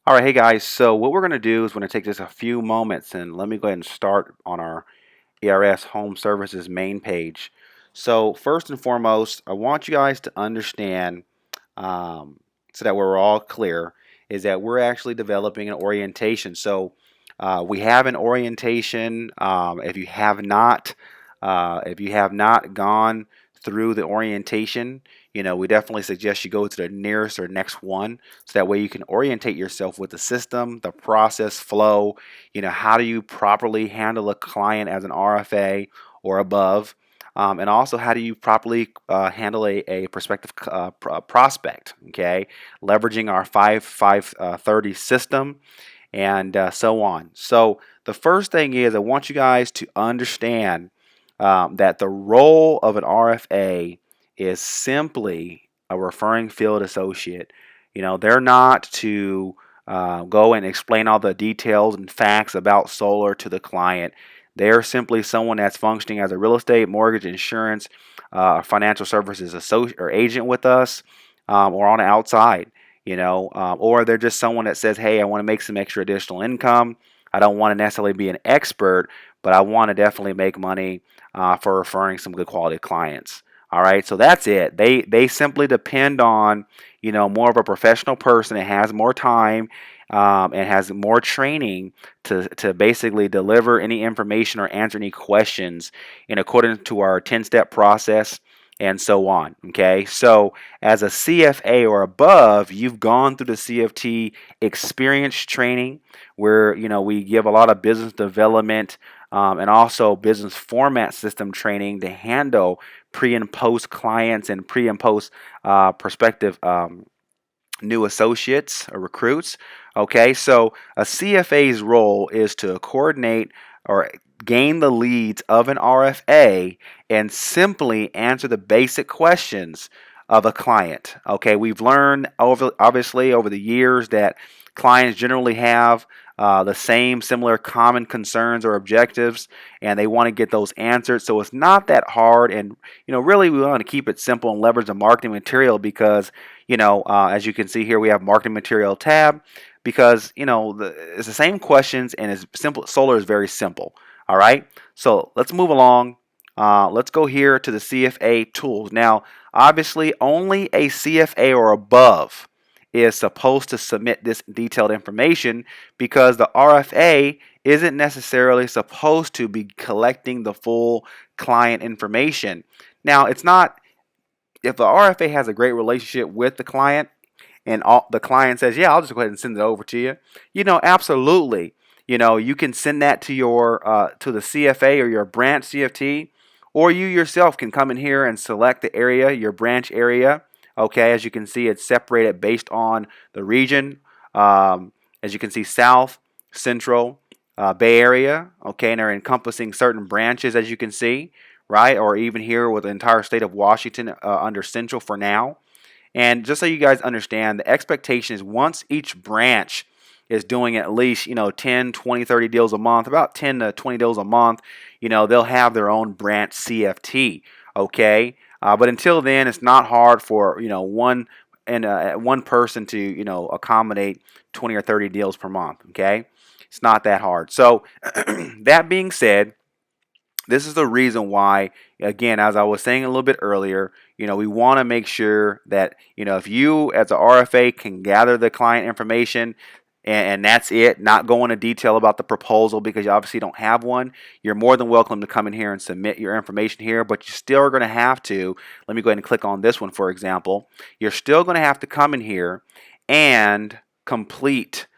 All right, hey guys. So what we're going to do is we're going to take just a few moments and let me go ahead and start on our ERS Home Services main page. So first and foremost, I want you guys to understand, so that we're all clear, is that we're actually developing an orientation. So we have an orientation. If you have not gone through the orientation, we definitely suggest you go to the nearest or next one, so that way you can orientate yourself with the system, the process flow. How do you properly handle a client as an RFA or above? And also, how do you properly handle a prospective prospect? Okay, leveraging our 5-5-30 system and so on. So the first thing is I want you guys to understand that the role of an RFA is simply a referring field associate. They're not to go and explain all the details and facts about solar to the client. They're simply someone that's functioning as a real estate, mortgage, insurance, financial services associate or agent with us, or on the outside. Or they're just someone that says, hey, I want to make some extra additional income. I don't want to necessarily be an expert, but I want to definitely make money for referring some good quality clients. All right, so that's it. They simply depend on more of a professional person that has more time and has more training to basically deliver any information or answer any questions in accordance to our 10-step process and so on. Okay, so as a CFA or above, you've gone through the CFT experience training where we give a lot of business development and also business format system training to handle pre and post clients and pre and post prospective new associates or recruits. Okay, so a CFA's role is to coordinate or gain the leads of an RFA and simply answer the basic questions of a client. Okay, we've learned obviously over the years that clients generally have the same similar common concerns or objectives, and they want to get those answered. So it's not that hard, and really we want to keep it simple and leverage the marketing material, because as you can see here, we have marketing material tab, because it's the same questions and it's simple. Solar is very simple. All right, so let's move along. Let's go here to the CFA tools. Now, obviously, only a CFA or above is supposed to submit this detailed information, because the RFA isn't necessarily supposed to be collecting the full client information. Now, it's not, if the RFA has a great relationship with the client and the client says, yeah, I'll just go ahead and send it over to you, absolutely. You can send that to to the CFA or your branch CFT, or you yourself can come in here and select the area, your branch area. Okay, as you can see, it's separated based on the region. As you can see, South, Central, Bay Area. Okay, and they're encompassing certain branches, as you can see, right? Or even here with the entire state of Washington under Central for now. And just so you guys understand, the expectation is once each branch is doing at least 10, 20, 30 deals a month, about 10 to 20 deals a month, they'll have their own branch CFT. Okay, but until then, it's not hard for one person to accommodate 20 or 30 deals per month. Okay, it's not that hard. So that being said, this is the reason why, again, as I was saying a little bit earlier, we want to make sure that, if you as a RFA can gather the client information and that's it, not go into detail about the proposal because you obviously don't have one, you're more than welcome to come in here and submit your information here, but you still are going to have to, let me go ahead and click on this one, for example, you're still going to have to come in here and complete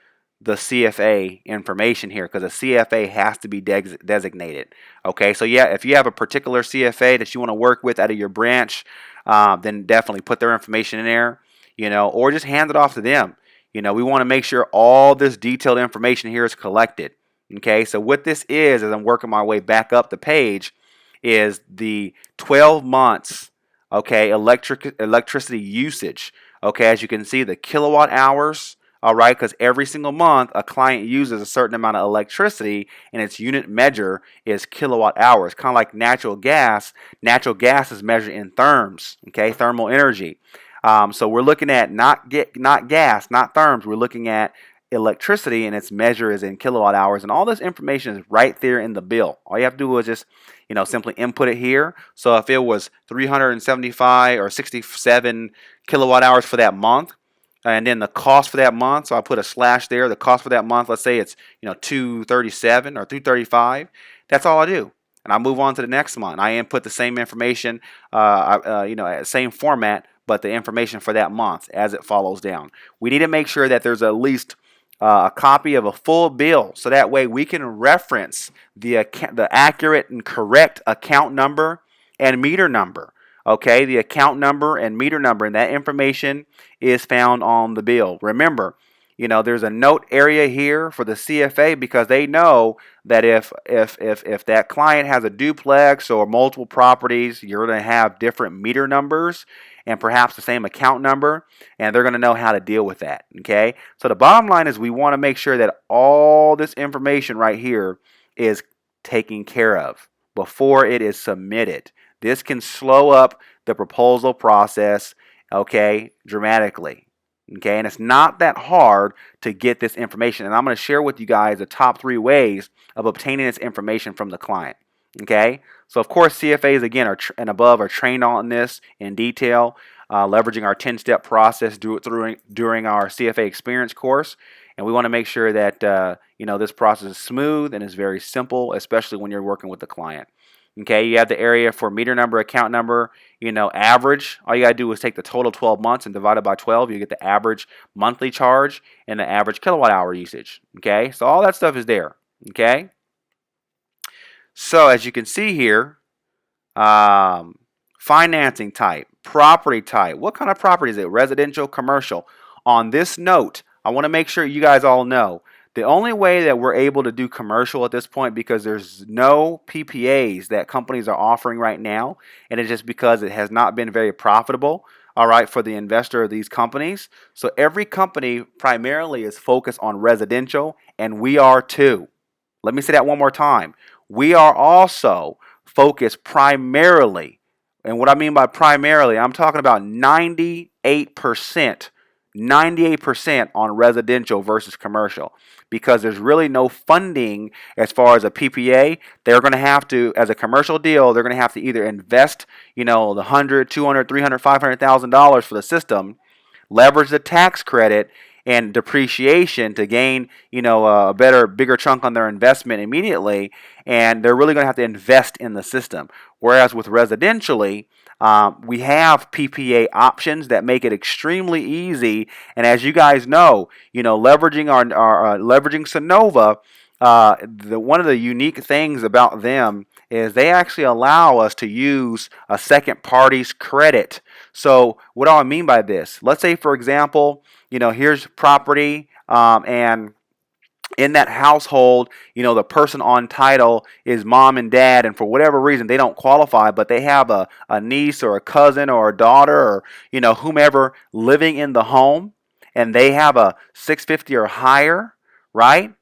the CFA information here, because a CFA has to be designated. Okay, so yeah, if you have a particular CFA that you want to work with out of your branch, then definitely put their information in there, or just hand it off to them. We want to make sure all this detailed information here is collected. Okay, so what this is, as I'm working my way back up the page, is the 12 months, okay, electricity usage. Okay, as you can see, the kilowatt hours. All right, because every single month a client uses a certain amount of electricity, and its unit measure is kilowatt hours. Kind of like natural gas. Natural gas is measured in therms. Okay, thermal energy. So we're looking at not gas, not therms. We're looking at electricity, and its measure is in kilowatt hours, and all this information is right there in the bill. All you have to do is just simply input it here. So if it was 375 or 67 kilowatt hours for that month, and then the cost for that month, so I put a slash there, the cost for that month, let's say it's 237 or 235, that's all I do. And I move on to the next month. I input the same information, same format, but the information for that month as it follows down. We need to make sure that there's at least a copy of a full bill, so that way we can reference the accurate and correct account number and meter number. Okay, the account number and meter number, and that information is found on the bill. Remember, there's a note area here for the CFA, because they know that if that client has a duplex or multiple properties, you're going to have different meter numbers and perhaps the same account number, and they're going to know how to deal with that. Okay, so the bottom line is we want to make sure that all this information right here is taken care of before it is submitted. This can slow up the proposal process, okay, dramatically. Okay, and it's not that hard to get this information. And I'm going to share with you guys the top 3 ways of obtaining this information from the client. Okay, so of course CFAs again and above are trained on this in detail, leveraging our 10-step process during our CFA experience course. And we want to make sure that this process is smooth and is very simple, especially when you're working with the client. Okay, you have the area for meter number, account number, average. All you got to do is take the total 12 months and divide it by 12. You get the average monthly charge and the average kilowatt hour usage. Okay, so all that stuff is there. Okay, so as you can see here, financing type, property type. What kind of property is it? Residential, commercial. On this note, I want to make sure you guys all know the only way that we're able to do commercial at this point, because there's no PPAs that companies are offering right now, and it's just because it has not been very profitable, all right, for the investor of these companies. So every company primarily is focused on residential, and we are too. Let me say that one more time. We are also focused primarily, and what I mean by primarily, I'm talking about 98% on residential versus commercial, because there's really no funding as far as a PPA. They're going to have to, as a commercial deal, they're going to have to either invest, the $100, $200, $300, $500,000 for the system, leverage the tax credit and depreciation to gain, a bigger chunk on their investment immediately, and they're really going to have to invest in the system. Whereas with residentially, we have PPA options that make it extremely easy. And as you guys know, leveraging leveraging Sunnova, one of the unique things about them is they actually allow us to use a second party's credit. So what do I mean by this? Let's say, for example, here's property, and in that household, the person on title is mom and dad, and for whatever reason they don't qualify, but they have a niece or a cousin or a daughter or whomever living in the home, and they have a 650 or higher, right?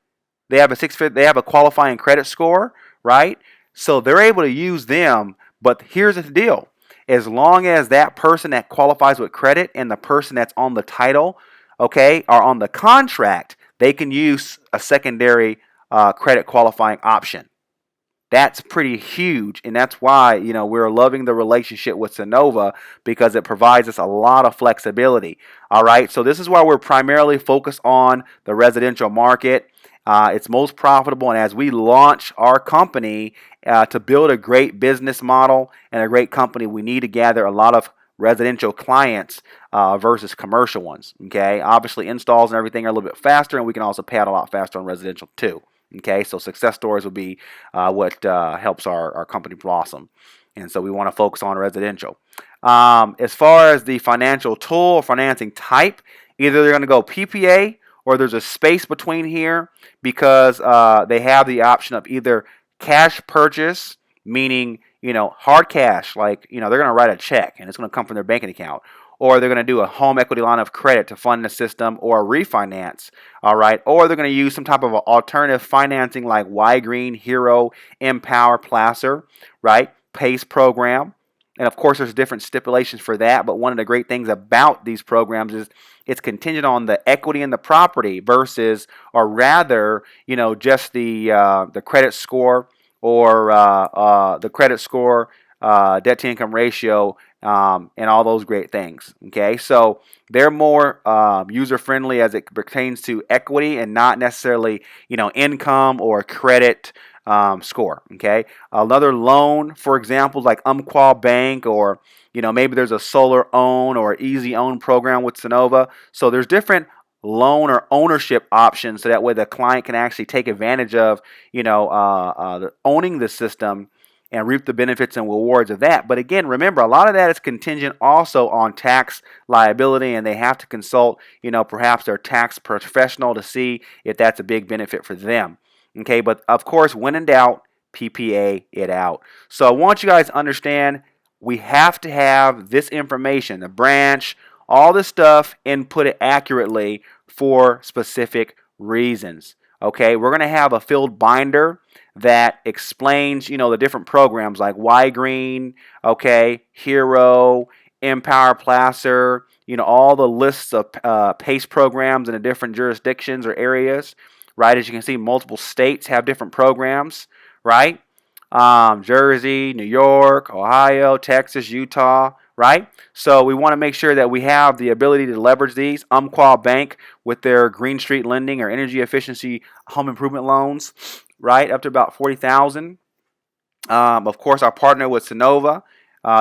They have a qualifying credit score, right? So they're able to use them, but here's the deal. As long as that person that qualifies with credit and the person that's on the title, okay, are on the contract, they can use a secondary credit qualifying option. That's pretty huge, and that's why we're loving the relationship with Sunnova, because it provides us a lot of flexibility. All right, so this is why we're primarily focused on the residential market. It's most profitable, and as we launch our company to build a great business model and a great company, we need to gather a lot of residential clients versus commercial ones. Okay, obviously installs and everything are a little bit faster, and we can also pay out a lot faster on residential too. Okay, so success stories will be what helps our company blossom, and so we want to focus on residential. As far as the financial tool or financing type, either they're going to go PPA or there's a space between here, because they have the option of either cash purchase, meaning hard cash, like they're going to write a check and it's going to come from their banking account, or they're going to do a home equity line of credit to fund the system, or a refinance, all right, or they're going to use some type of alternative financing like Y Green, Hero, Empower, Placer, right, PACE program. And of course, there's different stipulations for that. But one of the great things about these programs is it's contingent on the equity in the property versus, or rather, just the credit score or the credit score, debt to income ratio, and all those great things. Okay, so they're more user friendly as it pertains to equity and not necessarily income or credit score. Okay, another loan, for example, like Umpqua Bank, or maybe there's a solar own or easy own program with Sonova. So there's different loan or ownership options, so that way the client can actually take advantage of owning the system and reap the benefits and rewards of that. But again, remember, a lot of that is contingent also on tax liability, and they have to consult perhaps their tax professional to see if that's a big benefit for them. Okay, but of course, when in doubt, PPA it out. So I want you guys to understand, we have to have this information, the branch, all this stuff, input it accurately for specific reasons. Okay, we're going to have a field binder that explains, the different programs like Y Green, okay, Hero, Empower Placer, all the lists of PACE programs in the different jurisdictions or areas, right? As you can see, multiple states have different programs, right? Jersey, New York, Ohio, Texas, Utah, right? So we want to make sure that we have the ability to leverage these. Umpqua Bank with their Green Street Lending or energy efficiency home improvement loans, right, up to about $40,000. Of course, our partner with Sonova.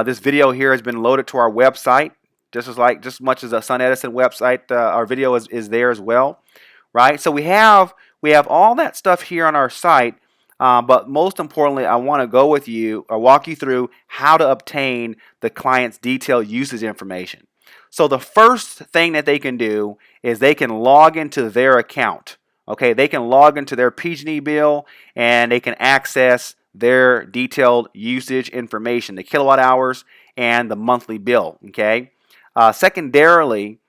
This video here has been loaded to our website, just as much as the Sun Edison website. Our video is there as well, right? So we have all that stuff here on our site. But most importantly, I want to go with you or walk you through how to obtain the client's detailed usage information. So the first thing that they can do is they can log into their account. Okay, they can log into their PG&E bill and they can access their detailed usage information, the kilowatt hours and the monthly bill. Okay, secondarily,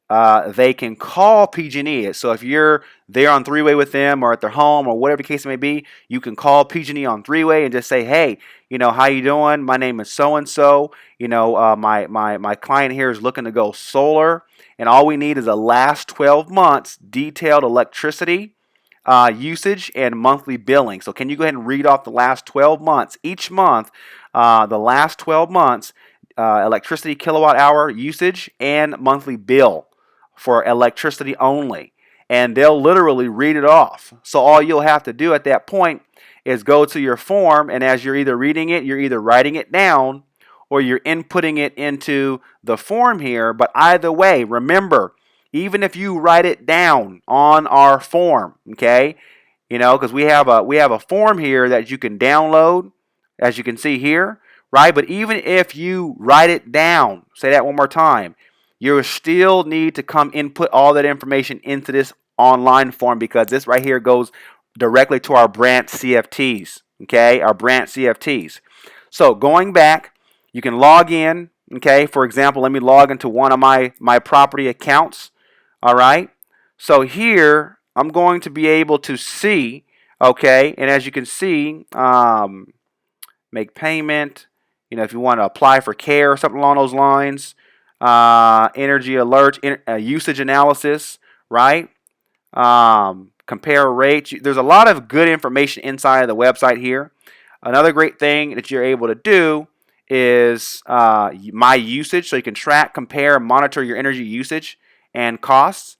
they can call PG&E. So if you're there on three-way with them or at their home or whatever the case may be, you can call PG&E on three-way and just say, hey, how you doing? My name is so-and-so. My client here is looking to go solar, and all we need is a last 12 months detailed electricity usage and monthly billing. So can you go ahead and read off the last 12 months, each month, the last 12 months, electricity kilowatt hour usage and monthly bill for electricity only, and they'll literally read it off. So all you'll have to do at that point is go to your form, and as you're either reading it, you're either writing it down or you're inputting it into the form here. But either way, remember, even if you write it down on our form, okay, because we have a form here that you can download, as you can see here, right? But even if you write it down, say that one more time, you still need to come input all that information into this online form, because this right here goes directly to our branch CFTs, okay, our branch CFTs. So going back, you can log in, okay, for example, let me log into one of my property accounts, all right? So here, I'm going to be able to see, okay, and as you can see, make payment, if you want to apply for care or something along those lines, energy alert, usage analysis, right? Compare rates. There's a lot of good information inside of the website here. Another great thing that you're able to do is my usage, so you can track, compare, monitor your energy usage and costs.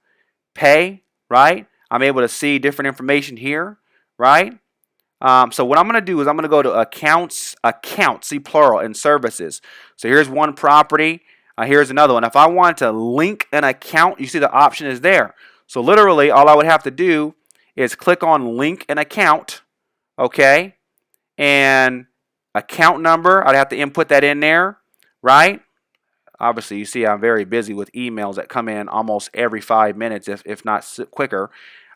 Pay, right? I'm able to see different information here, right? So what I'm going to do is I'm going to go to accounts, see plural, and services. So here's one property. Here's another one. If I want to link an account, you see the option is there. So literally all I would have to do is click on link an account, okay? And account number, I'd have to input that in there, right? Obviously, you see I'm very busy with emails that come in almost every 5 minutes, if not quicker.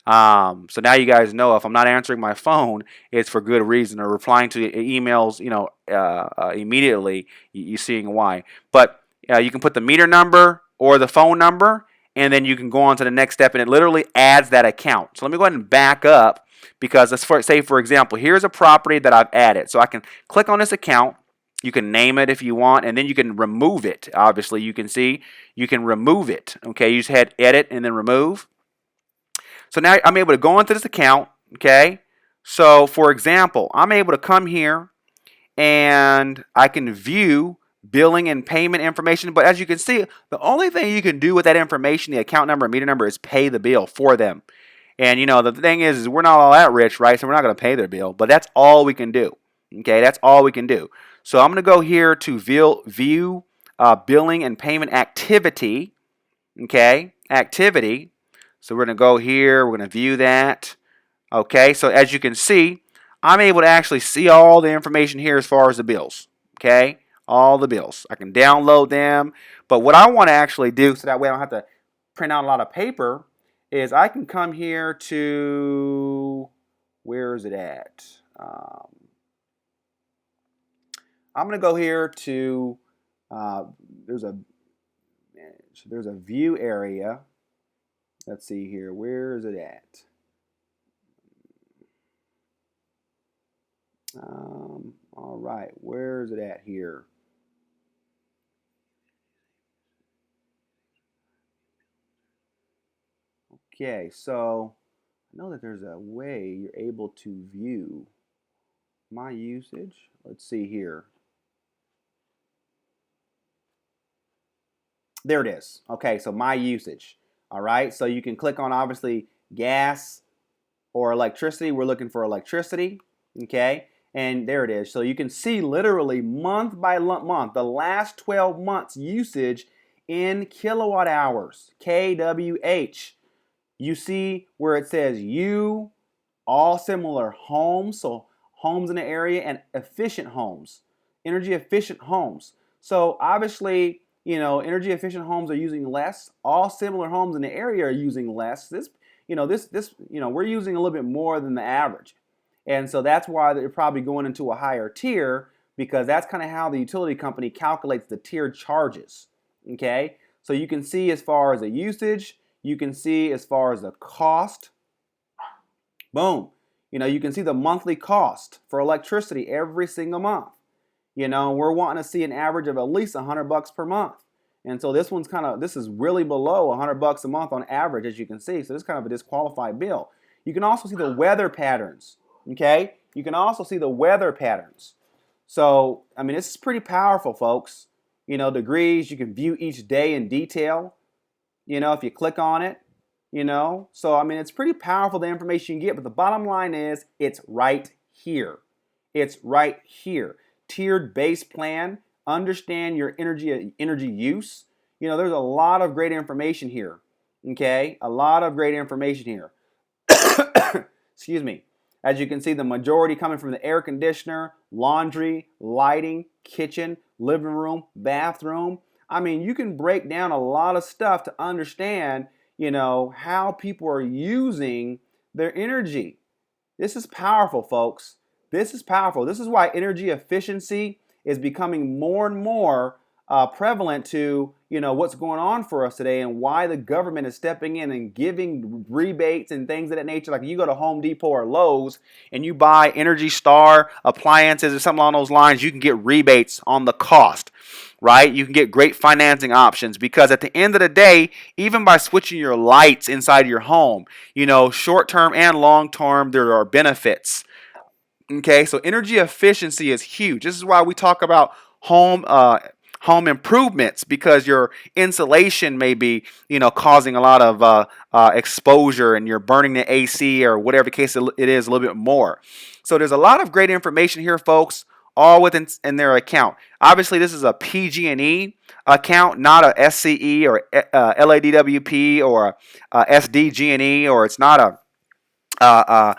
So now you guys know if I'm not answering my phone, it's for good reason, or replying to emails, immediately, you seeing why. But you can put the meter number or the phone number, and then you can go on to the next step, and it literally adds that account. So let me go ahead and back up, because let's say, for example, here's a property that I've added. So I can click on this account. You can name it if you want, and then you can remove it. Obviously, you can see you can remove it. Okay, you just hit edit and then remove. So now I'm able to go into this account. Okay, so for example, I'm able to come here and I can view billing and payment information. But as you can see, the only thing you can do with that information, the account number and meter number, is pay the bill for them. And the thing is we're not all that rich, right? So we're not going to pay their bill, but that's all we can do. Okay, that's all we can do. So I'm going to go here to view billing and payment activity. Okay, activity. So we're going to go here. We're going to view that. Okay, so as you can see, I'm able to actually see all the information here as far as the bills. Okay, all the bills. I can download them. But what I want to actually do, so that way I don't have to print out a lot of paper, is I can come here to, where is it at? I'm going to go here to, there's a view area. Let's see here. Where is it at? All right. Where is it at here? Okay, so I know that there's a way you're able to view my usage. Let's see here. There it is. Okay, so my usage. All right, so you can click on obviously gas or electricity. We're looking for electricity. Okay, and there it is. So you can see literally month by month the last 12 months usage in kilowatt hours, kWh. You see where it says you, all similar homes, so homes in the area, and efficient homes, energy efficient homes. So obviously, energy efficient homes are using less. All similar homes in the area are using less. We're using a little bit more than the average. And so that's why they're probably going into a higher tier, because that's kind of how the utility company calculates the tiered charges. Okay? So you can see as far as the usage, you can see as far as the cost. Boom. You can see the monthly cost for electricity every single month. We're wanting to see an average of at least $100 per month. And so this is really below $100 a month on average, as you can see. So this is kind of a disqualified bill. You can also see the weather patterns. Okay? You can also see the weather patterns. So, this is pretty powerful, folks. Degrees, you can view each day in detail. If you click on it, So, it's pretty powerful, the information you get, but the bottom line is it's right here. It's right here. Tiered base plan, understand your energy use. There's a lot of great information here. Okay? A lot of great information here. Excuse me. As you can see, the majority coming from the air conditioner, laundry, lighting, kitchen, living room, bathroom. You can break down a lot of stuff to understand, how people are using their energy. This is powerful, folks. This is powerful. This is why energy efficiency is becoming more and more prevalent to, what's going on for us today, and why the government is stepping in and giving rebates and things of that nature. Like you go to Home Depot or Lowe's and you buy Energy Star appliances or something along those lines, you can get rebates on the cost, right? You can get great financing options, because at the end of the day, even by switching your lights inside your home, short-term and long-term, there are benefits. Okay, so energy efficiency is huge. This is why we talk about home improvements, because your insulation may be, causing a lot of exposure, and you're burning the AC or whatever the case it is a little bit more. So there's a lot of great information here, folks, all within their account. Obviously, this is a PG&E account, not a SCE or LADWP or SDG&E, or it's not a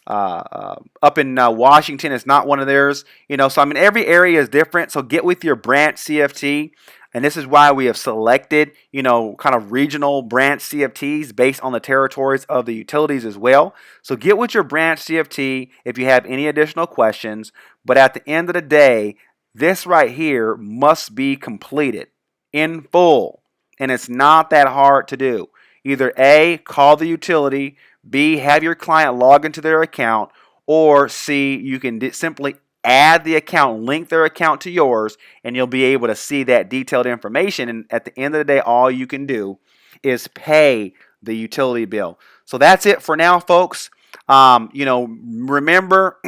up in Washington, it's not one of theirs. So every area is different. So get with your branch CFT. And this is why we have selected, kind of regional branch CFTs based on the territories of the utilities as well. So get with your branch CFT if you have any additional questions. But at the end of the day, this right here must be completed in full. And it's not that hard to do. Either A, call the utility, B, have your client log into their account, or C, you can simply add the account, link their account to yours, and you'll be able to see that detailed information. And at the end of the day, all you can do is pay the utility bill. So that's it for now, folks. Remember,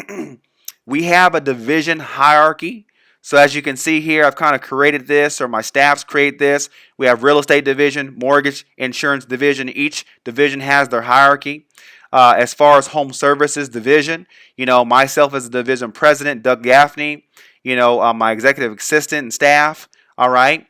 we have a division hierarchy. So as you can see here, I've kind of created this, or my staff's create this. We have real estate division, mortgage, insurance division. Each division has their hierarchy. As far as home services division, myself as the division president, Doug Gaffney, my executive assistant and staff. All right.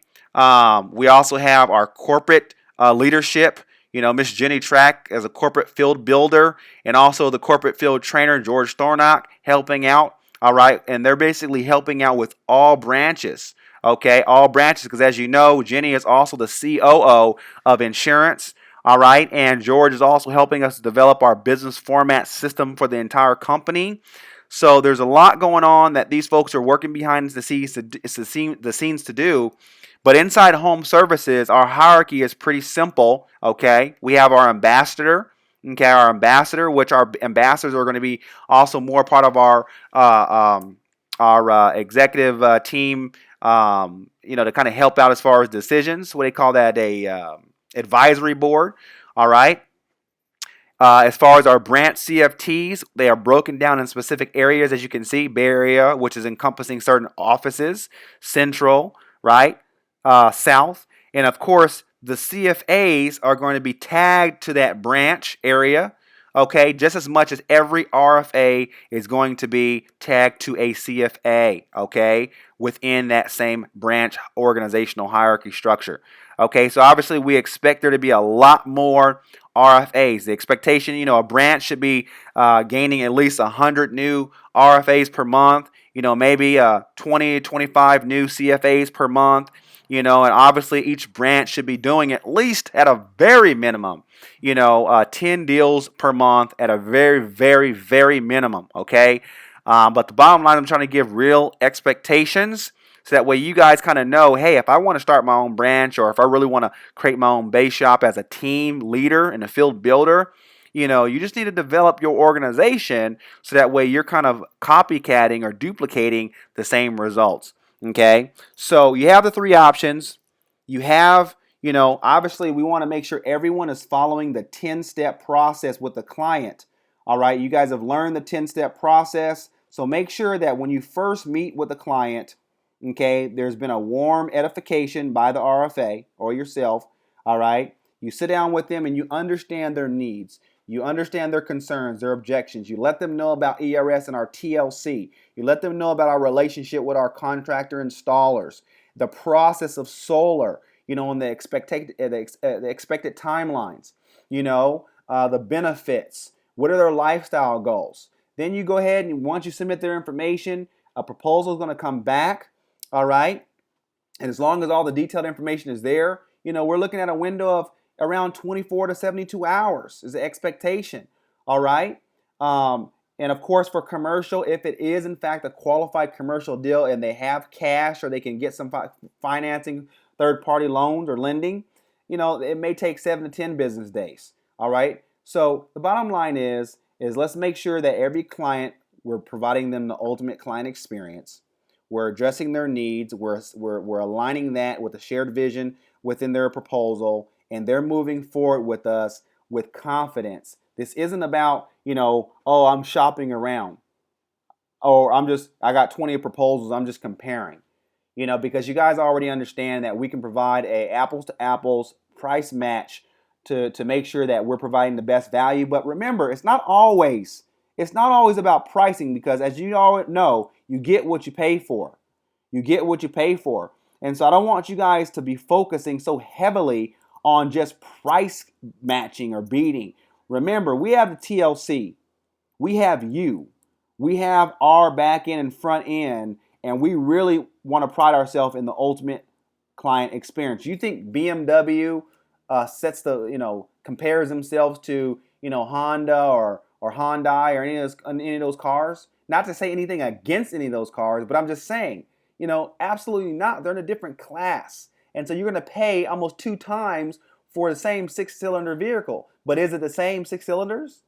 We also have our corporate leadership. Miss Jenny Track as a corporate field builder, and also the corporate field trainer, George Thornock, helping out. All right. And they're basically helping out with all branches. Okay. All branches, because as you know, Jenny is also the COO of insurance. All right. And George is also helping us develop our business format system for the entire company. So there's a lot going on that these folks are working behind the scenes to do. But inside home services, our hierarchy is pretty simple. Okay. We have our ambassador. Okay. Our ambassador, which our ambassadors are going to be also more part of our executive team, to kind of help out as far as decisions. What do they call that? Advisory board. All right. As far as our branch CFTs, they are broken down in specific areas, as you can see. Bay Area, which is encompassing certain offices, Central, right, South, and of course the CFAs are going to be tagged to that branch area. Okay, just as much as every RFA is going to be tagged to a CFA. Okay, within that same branch organizational hierarchy structure. Okay, so obviously we expect there to be a lot more RFAs. The expectation, a branch should be gaining at least 100 new RFAs per month, maybe 20 to 25 new CFAs per month, and obviously each branch should be doing at least at a very minimum, 10 deals per month at a very, very, very minimum, okay? But the bottom line, I'm trying to give real expectations. So that way you guys kind of know, hey, if I want to start my own branch, or if I really want to create my own base shop as a team leader and a field builder, you just need to develop your organization so that way you're kind of copycatting or duplicating the same results. Okay? So you have the three options. You have, obviously we want to make sure everyone is following the 10-step process with the client. All right? You guys have learned the 10-step process. So make sure that when you first meet with the client, okay, there's been a warm edification by the RFA or yourself, all right? You sit down with them and you understand their needs. You understand their concerns, their objections. You let them know about ERS and our TLC. You let them know about our relationship with our contractor installers, the process of solar, and the expected timelines, the benefits. What are their lifestyle goals? Then you go ahead and once you submit their information, a proposal is going to come back. All right. And as long as all the detailed information is there, we're looking at a window of around 24 to 72 hours is the expectation. All right. And of course, for commercial, if it is in fact a qualified commercial deal and they have cash or they can get some financing, third-party loans or lending, it may take 7 to 10 business days. All right. So the bottom line is let's make sure that every client, we're providing them the ultimate client experience. We're addressing their needs. We're aligning that with a shared vision within their proposal, and they're moving forward with us with confidence. This isn't about, I'm shopping around, or I got 20 proposals, I'm just comparing. Because you guys already understand that we can provide a apples to apples price match to make sure that we're providing the best value. But remember, it's not always about pricing, because as you all know, you get what you pay for. You get what you pay for. And so I don't want you guys to be focusing so heavily on just price matching or beating. Remember, we have the TLC. We have you. We have our back end and front end, and we really want to pride ourselves in the ultimate client experience. You think BMW compares themselves to, Honda or Hyundai or any of those cars? Not to say anything against any of those cars, but I'm just saying, absolutely not. They're in a different class. And so you're going to pay almost 2 times for the same 6-cylinder vehicle. But is it the same 6 cylinders?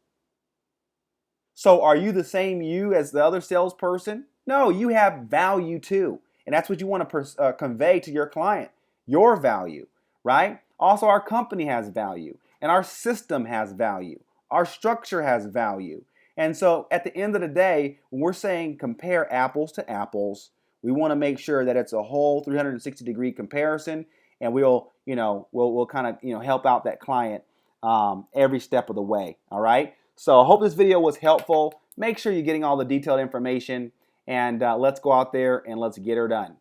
So are you the same you as the other salesperson? No, you have value too. And that's what you want to convey to your client, your value, right? Also, our company has value and our system has value. Our structure has value. And so at the end of the day, when we're saying compare apples to apples, we want to make sure that it's a whole 360-degree comparison, and we'll kind of help out that client every step of the way. All right. So I hope this video was helpful. Make sure you're getting all the detailed information, and let's go out there and let's get her done.